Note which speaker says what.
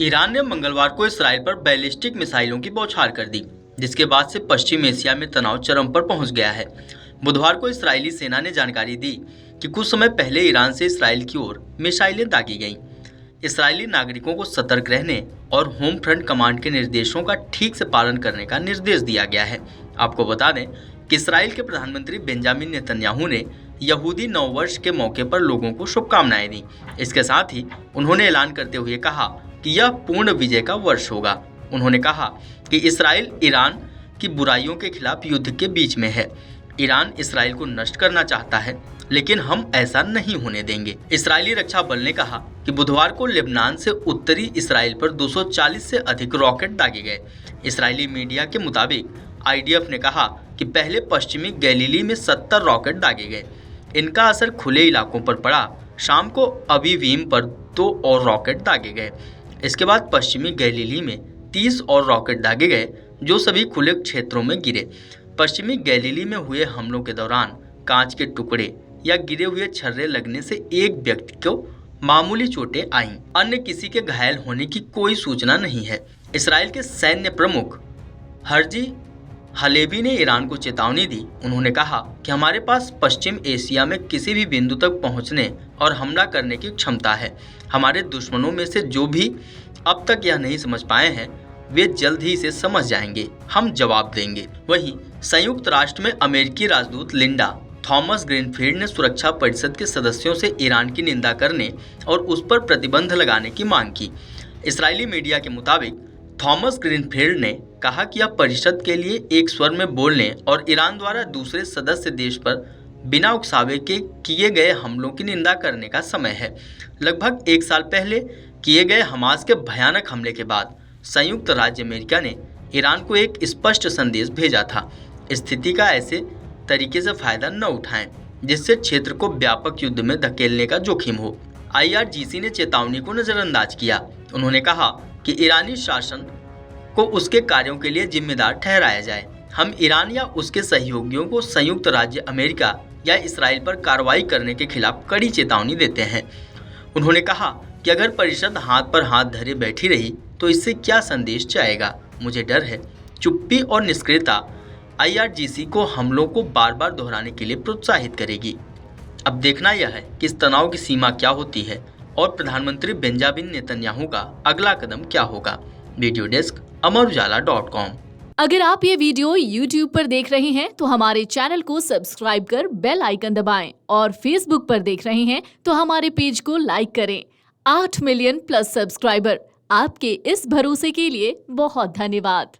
Speaker 1: Iran ने मंगलवार को इसराइल पर बैलिस्टिक मिसाइलों की बौछार कर दी, जिसके बाद से पश्चिम एशिया में तनाव चरम पर पहुंच गया है। बुधवार को इस्राएली सेना ने जानकारी दी कि कुछ समय पहले ईरान से इसराइल की ओर मिसाइलें दागी गईं। इसराइली नागरिकों को सतर्क रहने और होम फ्रंट कमांड के निर्देशों का ठीक से पालन करने का निर्देश दिया गया है। आपको बता दें कि इसराइल के प्रधानमंत्री बेंजामिन नेतन्याहू ने यहूदी नववर्ष के मौके पर लोगों को शुभकामनाएं दी। इसके साथ ही उन्होंने ऐलान करते हुए कहा कि यह पूर्ण विजय का वर्ष होगा। उन्होंने कहा कि इसराइल ईरान की बुराइयों के खिलाफ युद्ध के बीच में है। ईरान इसराइल को नष्ट करना चाहता है, लेकिन हम ऐसा नहीं होने देंगे। इसराइली रक्षा बल ने कहा कि बुधवार को लेबनान से उत्तरी इसराइल पर 240 से अधिक रॉकेट दागे गए। इसराइली मीडिया के मुताबिक आईडीएफ ने कहा कि पहले पश्चिमी गैलीली में 70 रॉकेट दागे गए। इनका असर खुले इलाकों पर पड़ा। शाम को अबीवीम पर 2 और रॉकेट दागे गए। इसके बाद पश्चिमी गैलीली में 30 और रॉकेट दागे गए, जो सभी खुले क्षेत्रों में गिरे। पश्चिमी गैलीली में हुए हमलों के दौरान कांच के टुकड़े या गिरे हुए छर्रे लगने से एक व्यक्ति को मामूली चोटें आईं। अन्य किसी के घायल होने की कोई सूचना नहीं है। इसराइल के सैन्य प्रमुख हर्जी हलेबी ने ईरान को चेतावनी दी। उन्होंने कहा कि हमारे पास पश्चिम एशिया में किसी भी बिंदु तक पहुंचने और हमला करने की क्षमता है। हमारे दुश्मनों में से जो भी अब तक यह नहीं समझ पाए हैं, वे जल्द ही इसे समझ जाएंगे। हम जवाब देंगे। वहीं संयुक्त राष्ट्र में अमेरिकी राजदूत लिंडा थॉमस ग्रीनफील्ड ने सुरक्षा परिषद के सदस्यों से ईरान की निंदा करने और उस पर प्रतिबंध लगाने की मांग की। इसराइली मीडिया के मुताबिक थॉमस ग्रीनफील्ड ने कहा कि यह परिषद के लिए एक स्वर में बोलने और ईरान द्वारा दूसरे सदस्य देश पर बिना उकसावे के किए गए हमलों की निंदा करने का समय है। लगभग 1 साल पहले किए गए हमास के भयानक हमले के बाद संयुक्त राज्य अमेरिका ने ईरान को एक स्पष्ट संदेश भेजा था, स्थिति का ऐसे तरीके से फायदा न उठाएं जिससे क्षेत्र को व्यापक युद्ध में धकेलने का जोखिम हो। IRGC ने चेतावनी को नजरअंदाज किया। उन्होंने कहा कि ईरानी शासन को उसके कार्यों के लिए जिम्मेदार ठहराया जाए। हम ईरान या उसके सहयोगियों को संयुक्त राज्य अमेरिका या इसराइल पर कार्रवाई करने के खिलाफ कड़ी चेतावनी देते हैं। उन्होंने कहा कि अगर परिषद हाथ पर हाथ धरे बैठी रही तो इससे क्या संदेश जाएगा। मुझे डर है चुप्पी और निष्क्रियता IRGC को हमलों को बार बार दोहराने के लिए प्रोत्साहित करेगी। अब देखना यह है कि इस तनाव की सीमा क्या होती है और प्रधानमंत्री बेंजामिन नेतन्याहू का अगला कदम क्या होगा। वीडियो डेस्क अमरउजाला.com।
Speaker 2: अगर आप ये वीडियो YouTube पर देख रहे हैं तो हमारे चैनल को सब्सक्राइब कर बेल आइकन दबाएं और Facebook पर देख रहे हैं तो हमारे पेज को लाइक करें। 8 मिलियन प्लस सब्सक्राइबर, आपके इस भरोसे के लिए बहुत धन्यवाद।